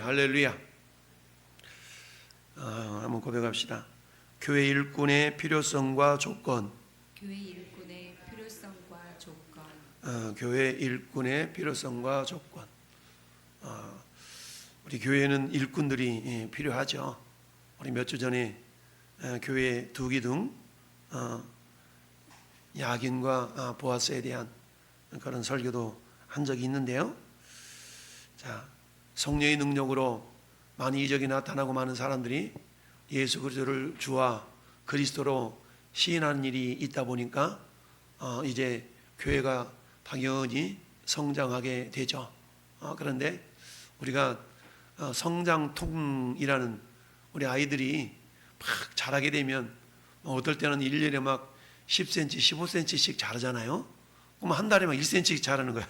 할렐루야. 한번 고백합시다. 교회 일꾼의 필요성과 조건. 교회 일꾼의 필요성과 조건. 교회 일꾼의 필요성과 조건. 우리 교회는 일꾼들이 필요하죠. 우리 몇 주 전에 교회 두기둥 야긴과 보아스에 대한 그런 설교도 한 적이 있는데요. 자, 성령의 능력으로 많이 이적이 나타나고 많은 사람들이 예수 그리스도를 주와 그리스도로 시인하는 일이 있다 보니까 이제 교회가 당연히 성장하게 되죠. 그런데 우리가 성장통이라는 우리 아이들이 막 자라게 되면 어떨 때는 1년에 막 10cm, 15cm씩 자라잖아요. 그럼 한 달에 막 1cm씩 자라는 거야.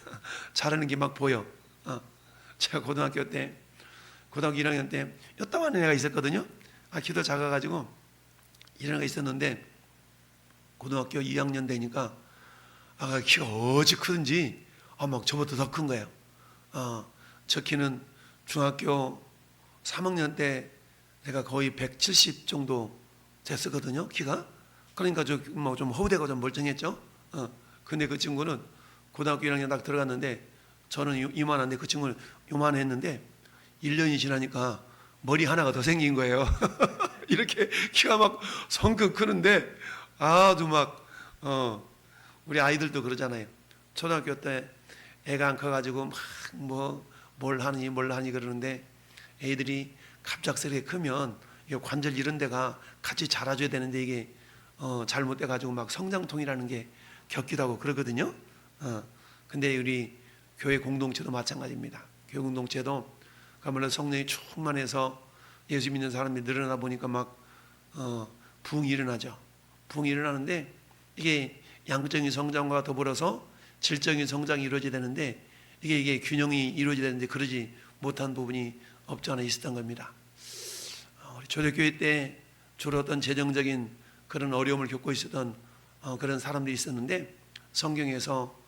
자라는 게 막 보여. 제가 고등학교 1학년 때 요따만한 애가 있었거든요. 키도 작아가지고 이런 애가 있었는데 고등학교 2학년 되니까 키가 어찌 크든지 막 저보다 더 큰 거예요. 저 키는 중학교 3학년 때 내가 거의 170 정도 됐었거든요. 키가. 그러니까 좀 허우대고 좀 멀쩡했죠. 근데 그 친구는 고등학교 1학년 딱 들어갔는데 저는 이만한데 그 친구는 요만했는데 1년이 지나니까 머리 하나가 더 생긴 거예요. 이렇게 키가 막 성큼 크는데 아주 막 우리 아이들도 그러잖아요. 초등학교 때 애가 안 커가지고 막 뭘 하니 그러는데 애들이 갑작스럽게 크면 관절 이런 데가 같이 자라줘야 되는데 이게 잘못돼가지고 막 성장통이라는 게 겪기도 하고 그러거든요. 근데 우리 교회 공동체도 마찬가지입니다. 교회 공동체도 물론 성령이 충만해서 예수 믿는 사람이 늘어나 보니까 막 부흥이 일어나죠. 부흥이 일어나는데 이게 양적인 성장과 더불어서 질적인 성장이 이루어져야 되는데 이게 균형이 이루어져야 되는데 그러지 못한 부분이 없지 않아 있었던 겁니다. 우리 초대교회 때 주로 어떤 재정적인 그런 어려움을 겪고 있었던 그런 사람들이 있었는데 성경에서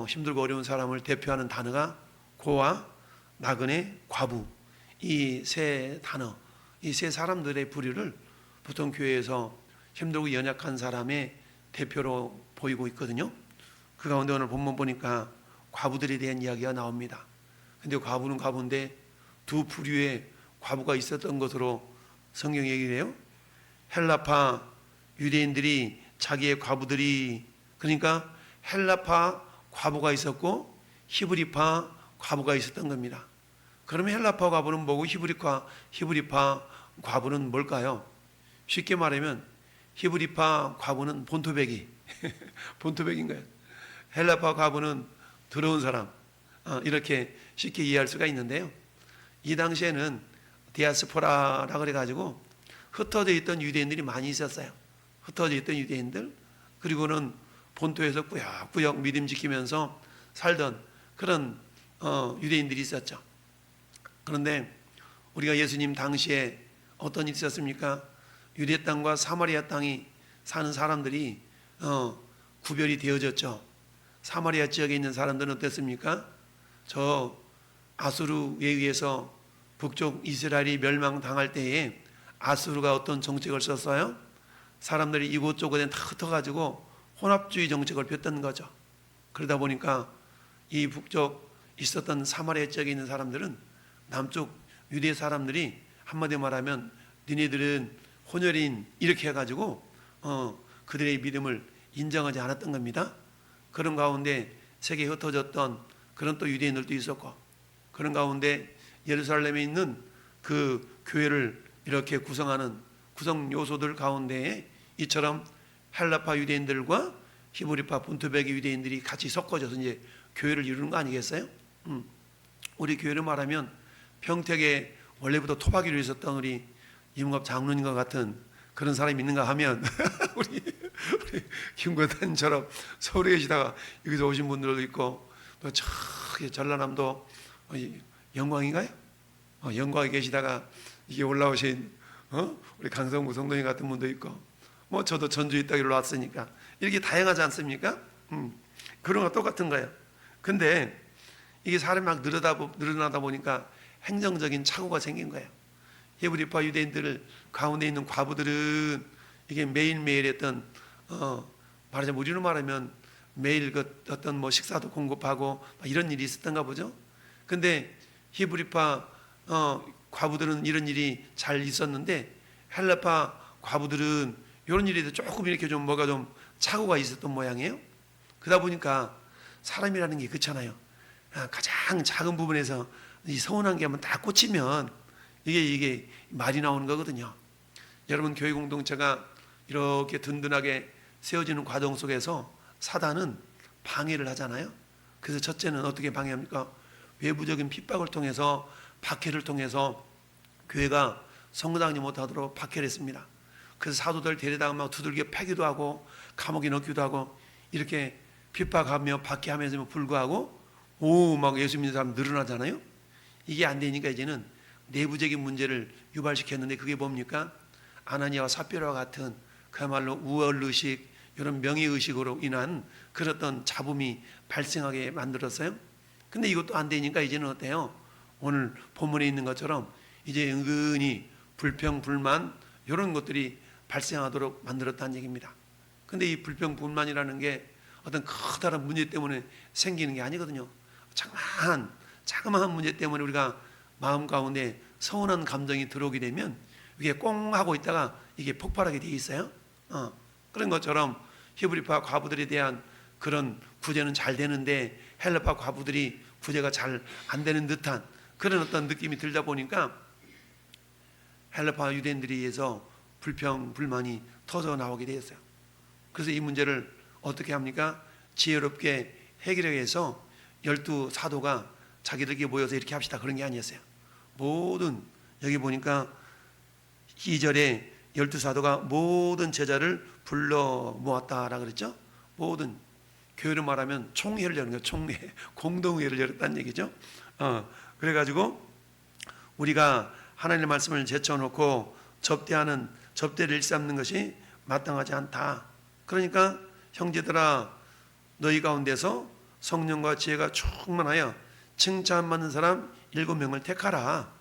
힘들고 어려운 사람을 대표하는 단어가 고와 나그네, 과부, 이 세 단어, 이 세 사람들의 부류를 보통 교회에서 힘들고 연약한 사람의 대표로 보이고 있거든요. 그 가운데 오늘 본문 보니까 과부들에 대한 이야기가 나옵니다. 근데 과부는 과부인데 두 부류의 과부가 있었던 것으로 성경이 얘기를 해요. 헬라파 유대인들이 자기의 과부들이, 그러니까 헬라파 과부가 있었고 히브리파 과부가 있었던 겁니다. 그러면 헬라파 과부는 뭐고 히브리파 과부는 뭘까요? 쉽게 말하면 히브리파 과부는 본토배기 본토배기인 거예요. 헬라파 과부는 더러운 사람, 이렇게 쉽게 이해할 수가 있는데요. 이 당시에는 디아스포라라 그래가지고 흩어져 있던 유대인들이 많이 있었어요. 흩어져 있던 유대인들, 그리고는 본토에서 꾸역꾸역 믿음 지키면서 살던 그런 유대인들이 있었죠. 그런데 우리가 예수님 당시에 어떤 일이 있었습니까? 유대 땅과 사마리아 땅이 사는 사람들이 구별이 되어졌죠. 사마리아 지역에 있는 사람들은 어땠습니까? 저 아수르에 의해서 북쪽 이스라엘이 멸망당할 때에 아수르가 어떤 정책을 썼어요? 사람들이 이곳저곳에 다 흩어가지고 혼합주의 정책을 폈던 거죠. 그러다 보니까 이 북쪽 있었던 사마리아 지역에 있는 사람들은 남쪽 유대 사람들이 한마디 말하면 니네들은 혼혈인 이렇게 해가지고 그들의 믿음을 인정하지 않았던 겁니다. 그런 가운데 세계에 흩어졌던 그런 또 유대인들도 있었고, 그런 가운데 예루살렘에 있는 그 교회를 이렇게 구성하는 구성 요소들 가운데에 이처럼 헬라파 유대인들과 히브리파 본토배기 유대인들이 같이 섞어져서 이제 교회를 이루는 거 아니겠어요? 우리 교회를 말하면 평택에 원래부터 토박이로 있었던 우리 임갑 장로님과 같은 그런 사람이 있는가 하면 우리 김권탄처럼 서울에 계시다가 여기서 오신 분들도 있고, 또 저기 전라남도 영광인가요? 영광에 계시다가 이게 올라오신 우리 강성무 성도님 같은 분도 있고, 저도 전주에 있다가 일로 왔으니까 이렇게 다양하지 않습니까? 그런 거 똑같은 거예요. 근데 이게 사람이 막 늘어나다 보니까 행정적인 착오가 생긴 거예요. 히브리파 유대인들 가운데 있는 과부들은 이게 매일매일 했던 말하자면 우리로 말하면 매일 그 어떤 뭐 식사도 공급하고 이런 일이 있었던가 보죠. 근데 히브리파 과부들은 이런 일이 잘 있었는데 헬라파 과부들은 이런 일에도 조금 이렇게 좀 뭐가 좀 착오가 있었던 모양이에요. 그러다 보니까 사람이라는 게 그렇잖아요. 가장 작은 부분에서 이 서운한 게 한번 딱 꽂히면 이게 말이 나오는 거거든요. 여러분 교회 공동체가 이렇게 든든하게 세워지는 과정 속에서 사단은 방해를 하잖아요. 그래서 첫째는 어떻게 방해합니까? 외부적인 핍박을 통해서 박해를 통해서 교회가 성장하지 못하도록 박해를 했습니다. 그래서 사도들 데려다가 막 두들겨 패기도 하고 감옥에 넣기도 하고 이렇게 핍박하며 박해하면서 불구하고 막 예수 믿는 사람 늘어나잖아요. 이게 안 되니까 이제는 내부적인 문제를 유발시켰는데 그게 뭡니까? 아나니아와 삽비라와 같은 그야말로 우월의식 이런 명예의식으로 인한 그런 어떤 잡음이 발생하게 만들었어요. 근데 이것도 안 되니까 이제는 어때요? 오늘 본문에 있는 것처럼 이제 은근히 불평, 불만 이런 것들이 발생하도록 만들었다는 얘기입니다. 근데 이 불평, 불만이라는 게 어떤 커다란 문제 때문에 생기는 게 아니거든요. 자그마한 문제 때문에 우리가 마음 가운데 서운한 감정이 들어오게 되면 이게 꽁 하고 있다가 이게 폭발하게 돼 있어요. 그런 것처럼 히브리파 과부들에 대한 그런 구제는 잘 되는데 헬라파 과부들이 구제가 잘 안 되는 듯한 그런 어떤 느낌이 들다 보니까 헬라파 유대인들에 의해서 불평, 불만이 터져 나오게 되었어요. 그래서 이 문제를 어떻게 합니까? 지혜롭게 해결하기 위해서 12사도가 자기들끼리 모여서 이렇게 합시다 그런 게 아니었어요. 모든 여기 보니까 2절에 12사도가 모든 제자를 불러 모았다라고 그랬죠. 모든 교회를 말하면 총회를 여는 거예요. 총회, 공동회를 열었다는 얘기죠. 그래가지고 우리가 하나님의 말씀을 제쳐놓고 접대를 일삼는 것이 마땅하지 않다. 그러니까 형제들아 너희 가운데서 성령과 지혜가 충만하여 칭찬받는 사람 7명을 택하라.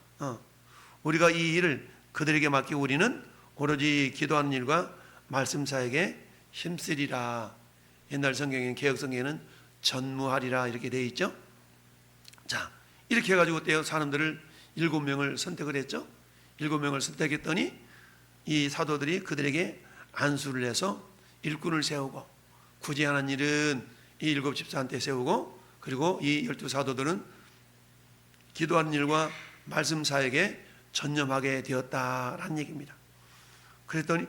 우리가 이 일을 그들에게 맡기고 우리는 오로지 기도하는 일과 말씀사에게 힘쓰리라. 옛날 성경에는 개혁 성경에는 전무하리라 이렇게 되어 있죠. 자 이렇게 해가지고 그때 사람들을 7명을 선택을 했죠. 7명을 선택했더니 이 사도들이 그들에게 안수를 해서 일꾼을 세우고 구제하는 일은 이 7 집사한테 세우고 그리고 이 12사도들은 기도하는 일과 말씀사에게 전념하게 되었다라는 얘기입니다. 그랬더니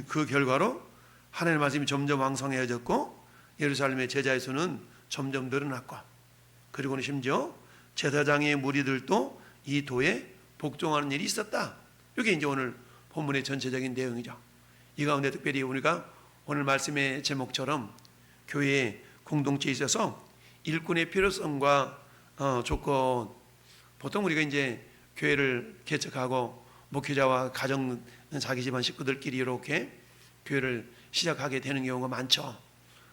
그 결과로 하나님의 말씀이 점점 왕성해졌고 예루살렘의 제자의 수는 점점 늘어났고 그리고는 심지어 제사장의 무리들도 이 도에 복종하는 일이 있었다. 이게 이제 오늘 본문의 전체적인 내용이죠. 이 가운데 특별히 우리가 오늘 말씀의 제목처럼 교회의 공동체에 있어서 일꾼의 필요성과 조건, 보통 우리가 이제 교회를 개척하고 목회자와 가정 자기 집안 식구들끼리 이렇게 교회를 시작하게 되는 경우가 많죠.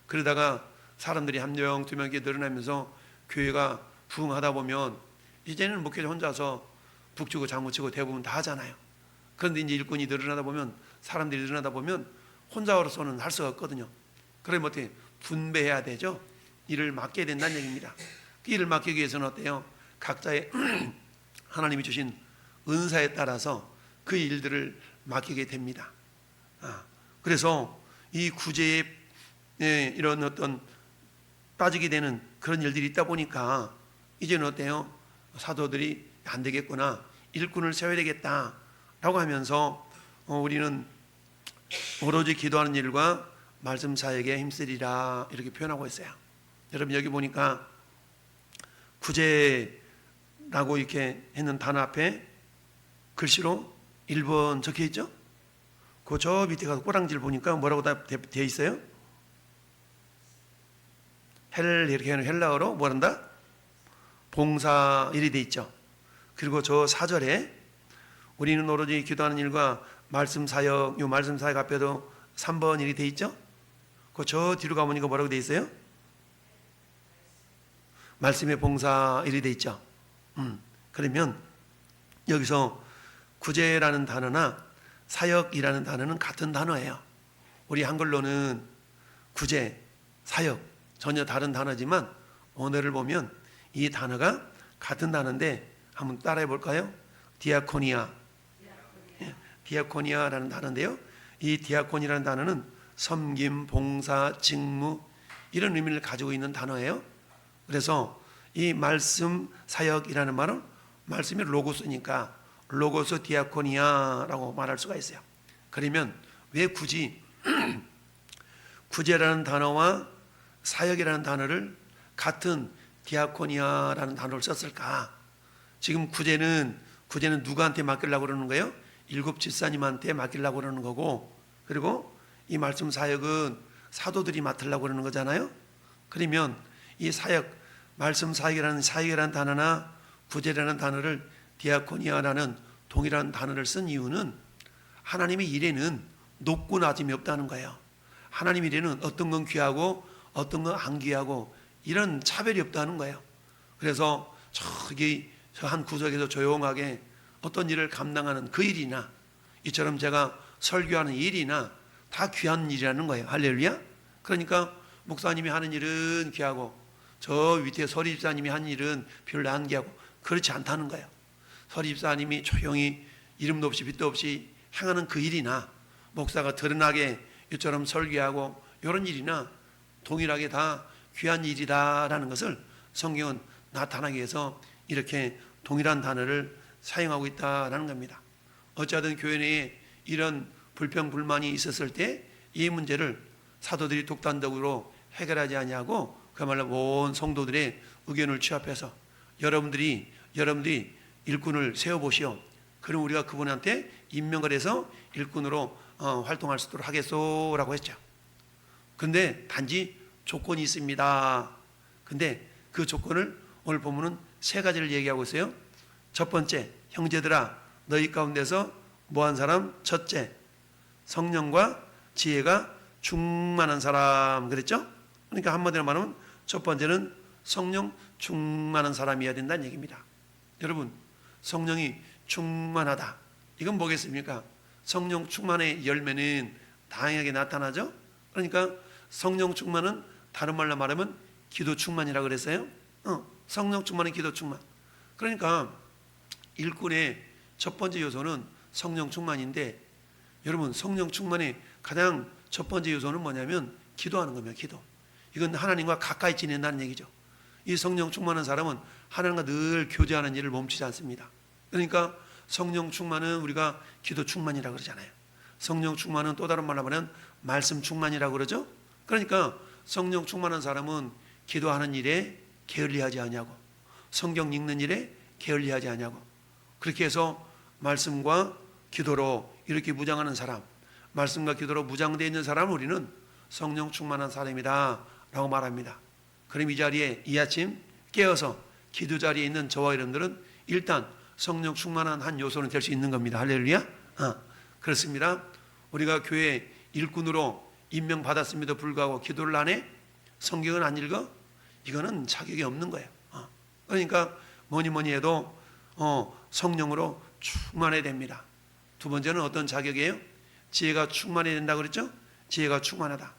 그러다가 사람들이 한 명, 두 명이 늘어나면서 교회가 부흥하다 보면 이제는 목회자 혼자서 북치고 장구치고 대부분 다 하잖아요. 그런데 이제 일꾼이 늘어나다 보면 사람들이 늘어나다 보면 혼자로서는 할 수가 없거든요. 그러면 어떻게 분배해야 되죠. 일을 맡게 된다는 얘기입니다. 그 일을 맡기기 위해서는 어때요? 각자의 하나님이 주신 은사에 따라서 그 일들을 맡기게 됩니다. 그래서 이 구제에 이런 어떤 빠지게 되는 그런 일들이 있다 보니까 이제는 어때요? 사도들이 안 되겠구나, 일꾼을 세워야 되겠다라고 하면서 우리는 오로지 기도하는 일과 말씀 사역에 힘쓰리라 이렇게 표현하고 있어요. 여러분 여기 보니까 구제라고 이렇게 했는 단어 앞에 글씨로 1번 적혀 있죠? 그 저 밑에 가서 꼬랑지를 보니까 뭐라고 다 되어 있어요? 이렇게 하는 헬라어로 뭐란다? 봉사 일이 되어 있죠. 그리고 저 4절에 우리는 오로지 기도하는 일과 말씀 사역, 요 말씀 사역 앞에도 3번 일이 되어 있죠. 그 저 뒤로 가보니까 뭐라고 되어 있어요? 말씀의 봉사 일이 되어 있죠. 그러면 여기서 구제라는 단어나 사역이라는 단어는 같은 단어예요. 우리 한글로는 구제, 사역 전혀 다른 단어지만 오늘을 보면 이 단어가 같은 단어인데 한번 따라해 볼까요? 디아코니아. 디아코니아라는 단어인데요. 이 디아코니라는 단어는 섬김, 봉사, 직무 이런 의미를 가지고 있는 단어예요. 그래서 이 말씀 사역이라는 말은 말씀이 로고스니까 로고스 디아코니아라고 말할 수가 있어요. 그러면 왜 굳이 구제라는 단어와 사역이라는 단어를 같은 디아코니아라는 단어를 썼을까? 지금 구제는 누구한테 맡기려고 그러는 거예요? 일곱 집사님한테 맡기려고 그러는 거고, 그리고 이 말씀 사역은 사도들이 맡으려고 그러는 거잖아요. 그러면 이 사역, 말씀 사역이라는 단어나 구제라는 단어를 디아코니아라는 동일한 단어를 쓴 이유는 하나님의 일에는 높고 낮음이 없다는 거예요. 하나님 일에는 어떤 건 귀하고 어떤 건 안 귀하고 이런 차별이 없다는 거예요. 그래서 저기 저 한 구석에서 조용하게 어떤 일을 감당하는 그 일이나 이처럼 제가 설교하는 일이나 다 귀한 일이라는 거예요. 할렐루야. 그러니까 목사님이 하는 일은 귀하고 저 밑에 서리 집사님이 하는 일은 별로 안 귀하고 그렇지 않다는 거예요. 서리 집사님이 조용히 이름도 없이 빛도 없이 행하는 그 일이나 목사가 드러나게 이처럼 설교하고 이런 일이나 동일하게 다 귀한 일이다라는 것을 성경은 나타나기 위해서 이렇게 동일한 단어를 사용하고 있다라는 겁니다. 어찌하든 교회 내에 이런 불평불만이 있었을 때 이 문제를 사도들이 독단적으로 해결하지 아니하고 그야말로 온 성도들의 의견을 취합해서 여러분들이 일꾼을 세워보시오. 그럼 우리가 그분한테 임명을 해서 일꾼으로 활동할 수 있도록 하겠소라고 했죠. 근데 단지 조건이 있습니다. 근데 그 조건을 오늘 보면은 세 가지를 얘기하고 있어요. 첫 번째, 형제들아 너희 가운데서 뭐한 사람? 첫째, 성령과 지혜가 충만한 사람 그랬죠? 그러니까 한마디로 말하면 첫 번째는 성령 충만한 사람이어야 된다는 얘기입니다. 여러분, 성령이 충만하다. 이건 뭐겠습니까? 성령 충만의 열매는 다양하게 나타나죠? 그러니까 성령 충만은 다른 말로 말하면 기도 충만이라고 그랬어요. 성령 충만은 기도 충만. 그러니까 일꾼의 첫 번째 요소는 성령 충만인데 여러분 성령 충만의 가장 첫 번째 요소는 뭐냐면 기도하는 겁니다. 기도. 이건 하나님과 가까이 지낸다는 얘기죠. 이 성령 충만한 사람은 하나님과 늘 교제하는 일을 멈추지 않습니다. 그러니까 성령 충만은 우리가 기도 충만이라고 그러잖아요. 성령 충만은 또 다른 말로 하면 말씀 충만이라고 그러죠. 그러니까 성령 충만한 사람은 기도하는 일에 게을리하지 아니하고 성경 읽는 일에 게을리하지 아니하고 그렇게 해서 말씀과 기도로 이렇게 무장하는 사람, 말씀과 기도로 무장되어 있는 사람을 우리는 성령 충만한 사람이다 라고 말합니다. 그럼 이 자리에 이 아침 깨어서 기도 자리에 있는 저와 여러분들은 일단 성령 충만한 한 요소는 될 수 있는 겁니다. 할렐루야. 그렇습니다. 우리가 교회 일꾼으로 임명받았음에도 불구하고 기도를 안 해? 성경은 안 읽어? 이거는 자격이 없는 거예요. 그러니까 뭐니 해도 성령으로 충만해야 됩니다. 두 번째는 어떤 자격이에요? 지혜가 충만해야 된다고 그랬죠? 지혜가 충만하다.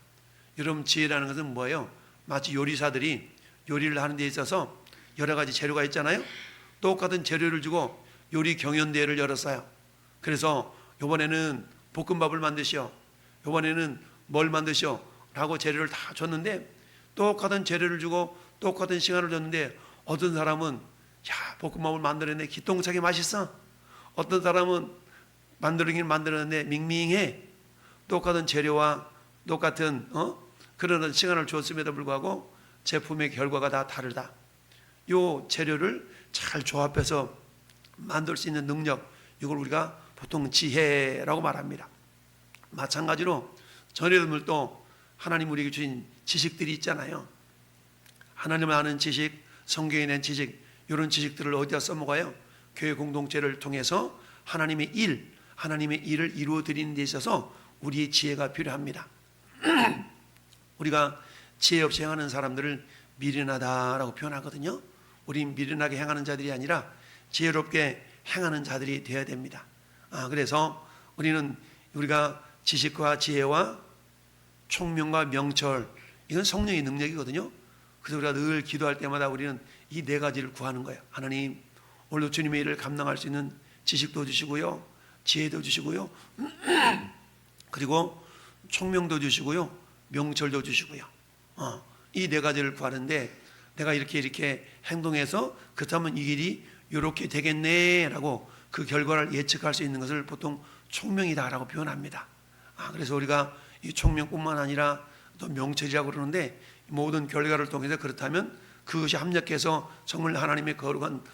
여러분 지혜라는 것은 뭐예요? 마치 요리사들이 요리를 하는 데 있어서 여러 가지 재료가 있잖아요. 똑같은 재료를 주고 요리 경연대회를 열었어요. 그래서 이번에는 볶음밥을 만드시오. 이번에는 뭘 만드시오? 라고 재료를 다 줬는데 똑같은 재료를 주고 똑같은 시간을 줬는데 어떤 사람은 야 볶음밥을 만들었는데 기똥차게 맛있어. 어떤 사람은 만들긴 만들었는데 밍밍해. 똑같은 재료와 똑같은 그런 시간을 줬음에도 불구하고 제품의 결과가 다 다르다. 요 재료를 잘 조합해서 만들 수 있는 능력, 이걸 우리가 보통 지혜라고 말합니다. 마찬가지로 전여러분들도 하나님 우리에게 주신 지식들이 있잖아요. 하나님을 아는 지식, 성경에 대한 지식, 이런 지식들을 어디다 써먹어요? 교회 공동체를 통해서 하나님의 일을 이루어 드리는 데 있어서 우리의 지혜가 필요합니다. 우리가 지혜 없이 행하는 사람들을 미련하다라고 표현하거든요. 우린 미련하게 행하는 자들이 아니라 지혜롭게 행하는 자들이 되어야 됩니다. 그래서 우리가 지식과 지혜와 총명과 명철, 이건 성령의 능력이거든요. 그래서 우리가 늘 기도할 때마다 우리는 이 네 가지를 구하는 거예요. 하나님, 오늘도 주님의 일을 감당할 수 있는 지식도 주시고요, 지혜도 주시고요, 그리고 총명도 주시고요, 명철도 주시고요. 이 네 가지를 구하는데, 내가 이렇게 행동해서 그렇다면 이 길이 이렇게 되겠네라고 그 결과를 예측할 수 있는 것을 보통 총명이다라고 표현합니다. 그래서 우리가 이 총명뿐만 아니라 또 명철이라고 그러는데, 모든 결과를 통해서 그렇다면 그것이 합력해서 정말 하나님의 거룩한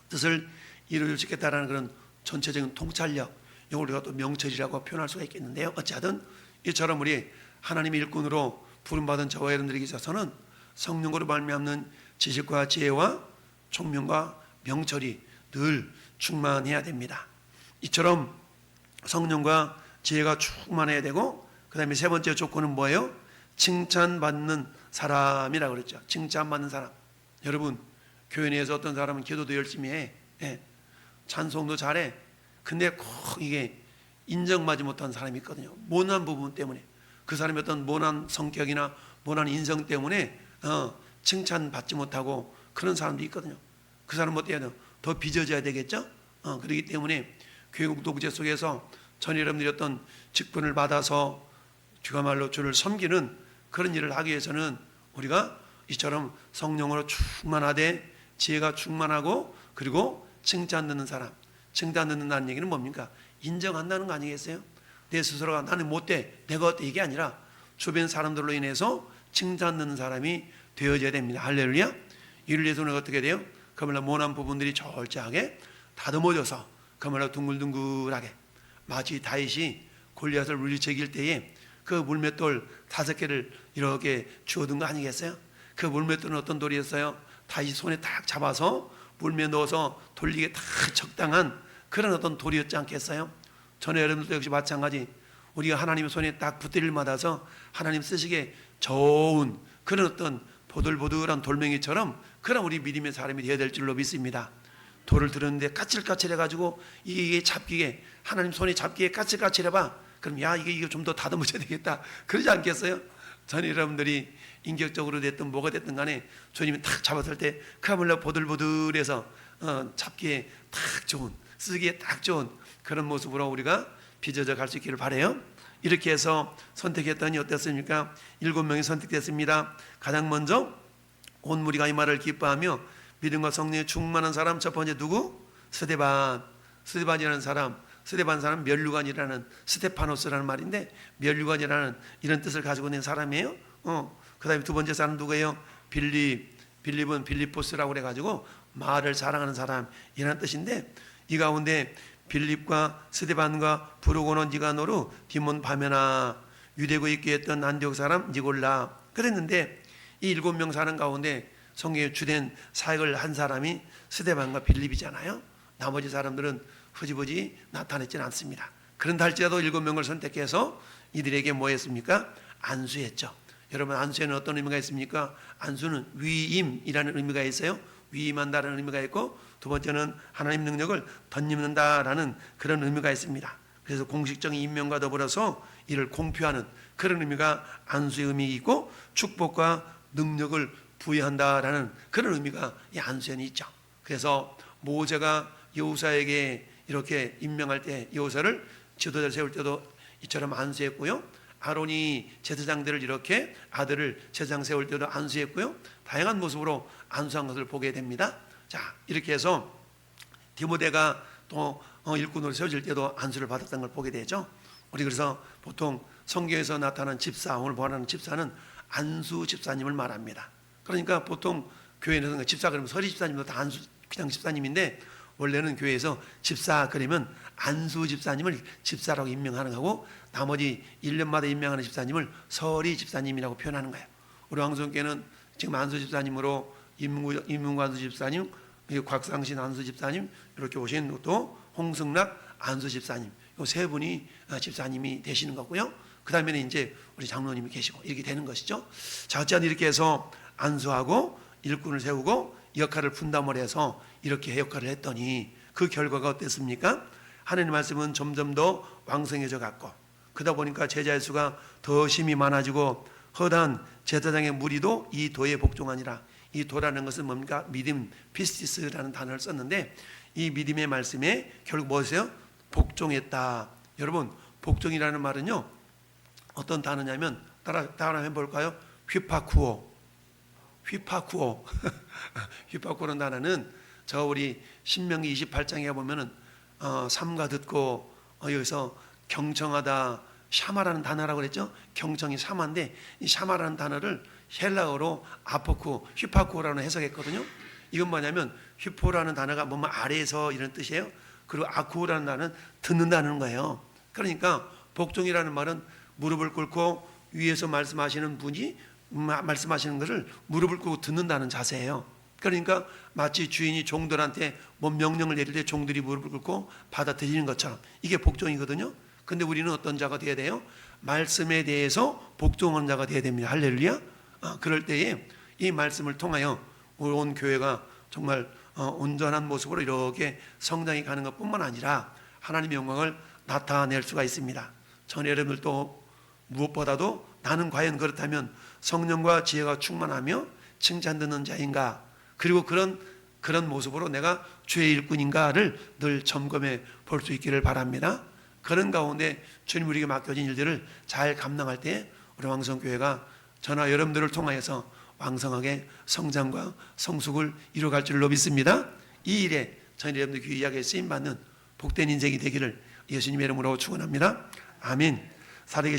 뜻을 이루어질 수 있겠다라는 그런 전체적인 통찰력, 이걸 우리가 또 명철이라고 표현할 수가 있겠는데요. 어찌하든 이처럼 우리 하나님의 일꾼으로 부름받은 저와 여러분들에게 있어서는 성령으로 말미암는 지식과 지혜와 총명과 명철이 늘 충만해야 됩니다. 이처럼 성령과 지혜가 충만해야 되고, 그 다음에 세 번째 조건은 뭐예요? 칭찬받는 사람이라고 그랬죠. 칭찬받는 사람. 여러분, 교회 내에서 어떤 사람은 기도도 열심히 해, 찬송도 잘해. 근데 꼭 이게 인정받지 못한 사람이 있거든요. 모난 부분 때문에, 그 사람의 어떤 모난 성격이나 모난 인성 때문에 칭찬받지 못하고 그런 사람도 있거든요. 그 사람은 어때야 돼요? 더 빚어져야 되겠죠. 그렇기 때문에 교회 공동체 속에서 전 여러분들이 어떤 직분을 받아서 그야말로 주를 섬기는 그런 일을 하기 위해서는 우리가 이처럼 성령으로 충만하되 지혜가 충만하고, 그리고 칭찬 듣는 사람. 칭찬 듣는다는 얘기는 뭡니까? 인정한다는 거 아니겠어요? 내 스스로가 나는 못돼, 내가 어때, 이게 아니라 주변 사람들로 인해서 칭찬 듣는 사람이 되어져야 됩니다. 할렐루야. 이를 위해서 우리가 어떻게 돼요? 그야말로 모난 부분들이 철저하게 다듬어져서 그야말로 둥글둥글하게, 마치 다윗이 골리앗을 물리치길 때에 그 물맷돌 5개를 이렇게 주워둔 거 아니겠어요? 그 물맷돌은 어떤 돌이었어요? 다윗이 손에 딱 잡아서 물에 넣어서 돌리기에 다 적당한 그런 어떤 돌이었지 않겠어요? 전에 여러분들도 역시 마찬가지, 우리가 하나님의 손에 딱 붙들릴 받아서 하나님 쓰시기에 좋은 그런 어떤 보들보들한 돌멩이처럼 그런 우리 믿음의 사람이 되어야 될 줄로 믿습니다. 돌을 들었는데 까칠까칠해가지고 이게 잡기에, 하나님 손에 잡기에 까칠까칠해봐, 그럼 야 이게 좀 더 다듬어져야 되겠다, 그러지 않겠어요? 전 여러분들이 인격적으로 됐든 뭐가 됐든 간에 주님이 탁 잡았을 때 그야말로 보들보들해서 잡기에 딱 좋은, 쓰기에 딱 좋은 그런 모습으로 우리가 빚어져 갈 수 있기를 바라요. 이렇게 해서 선택했더니 어땠습니까? 7명이 선택됐습니다. 가장 먼저 온 무리가 이 말을 기뻐하며 믿음과 성령에 충만한 사람, 첫 번째 누구? 스데반이라는 사람. 스데반 사람 면류관이라는, 스테파노스라는 말인데 면류관이라는 이런 뜻을 가지고 있는 사람이에요. 그 다음에 두 번째 사람 누구예요? 빌립은 빌리포스라고 그래가지고 말을 사랑하는 사람, 이라는 뜻인데, 이 가운데 빌립과 스데반과 브루고노 니가노루 디몬 바메나, 유대교에 있게 했던 안디옥 사람 니골라, 그랬는데 이 7명 사람 가운데 성경에 주된 사역을 한 사람이 스데반과 빌립이잖아요. 나머지 사람들은 흐지부지 나타냈지는 않습니다. 그런다 할지라도 7명을 선택해서 이들에게 뭐 했습니까? 안수했죠. 여러분, 안수에는 어떤 의미가 있습니까? 안수는 위임이라는 의미가 있어요. 위임한다는 의미가 있고, 두 번째는 하나님 능력을 덧입는다라는 그런 의미가 있습니다. 그래서 공식적인 임명과 더불어서 이를 공표하는 그런 의미가 안수의 의미가 있고, 축복과 능력을 부여한다라는 그런 의미가 이 안수에는 있죠. 그래서 모세가 여호사에게 이렇게 임명할 때 여호사를 지도자를 세울 때도 이처럼 안수했고요. 아론이 제사장들을 이렇게 아들을 제사장 세울 때도 안수했고요. 다양한 모습으로 안수한 것을 보게 됩니다. 자, 이렇게 해서 디모데가 또 일꾼으로 세워질 때도 안수를 받았던 걸 보게 되죠. 우리 그래서 보통 성경에서 나타난 집사, 오늘 보아하는 집사는 안수 집사님을 말합니다. 그러니까 보통 교회에서 집사 그러면 서리 집사님도 다 안수 그냥 집사님인데, 원래는 교회에서 집사 그러면 안수 집사님을 집사라고 임명하는 거고, 나머지 1년마다 임명하는 집사님을 서리 집사님이라고 표현하는 거예요. 우리 황성교회는 지금 안수 집사님으로 임문구 안수 집사님, 곽상신 안수 집사님, 이렇게 오신 또 홍승락 안수 집사님, 이 세 분이 집사님이 되시는 거고요. 그 다음에는 이제 우리 장로님이 계시고 이렇게 되는 것이죠. 자, 어쨌든 이렇게 해서 안수하고 일꾼을 세우고 역할을 분담을 해서 이렇게 역할을 했더니 그 결과가 어땠습니까? 하나님 말씀은 점점 더 왕성해져 갔고, 그러다 보니까 제자의 수가 더 심히 많아지고, 허다한 제사장의 무리도 이 도에 복종하니라. 이 도라는 것은 뭡니까? 믿음, 피스티스라는 단어를 썼는데, 이 믿음의 말씀에 결국 뭐였어요? 복종했다. 여러분, 복종이라는 말은요, 어떤 단어냐면 따라 해볼까요? 휘파쿠오. 휘파쿠오라는 단어는 저 우리 신명기 28장에 보면은 삼가 듣고 여기서 경청하다, 샤마라는 단어라고 그랬죠. 경청이 샤마인데, 이 샤마라는 단어를 헬라어로 아포쿠, 휘파쿠오라고 해석했거든요. 이건 뭐냐면 휘포라는 단어가 뭐뭐 아래에서 이런 뜻이에요. 그리고 아쿠라는 단어는 듣는다는 거예요. 그러니까 복종이라는 말은 무릎을 꿇고 위에서 말씀하시는 분이 말씀하시는 것을 무릎을 꿇고 듣는다는 자세예요. 그러니까 마치 주인이 종들한테 뭐 명령을 내릴 때 종들이 무릎을 꿇고 받아들이는 것처럼 이게 복종이거든요. 근데 우리는 어떤 자가 되어야 돼요? 말씀에 대해서 복종하는 자가 되어야 됩니다. 할렐루야. 그럴 때에 이 말씀을 통하여 우리 온 교회가 정말 온전한 모습으로 이렇게 성장해 가는 것뿐만 아니라 하나님의 영광을 나타낼 수가 있습니다. 전 여러분들도 무엇보다도 나는 과연 그렇다면 성령과 지혜가 충만하며 칭찬 듣는 자인가, 그리고 그런 모습으로 내가 주의 일꾼인가를 늘 점검해 볼 수 있기를 바랍니다. 그런 가운데 주님 우리에게 맡겨진 일들을 잘 감당할 때 우리 왕성교회가 저나 여러분들을 통하여서 왕성하게 성장과 성숙을 이루어갈 줄로 믿습니다. 이 일에 저희 여러분들 귀하게 쓰임받는 복된 인생이 되기를 예수님의 이름으로 축원합니다. 아멘. 살아계신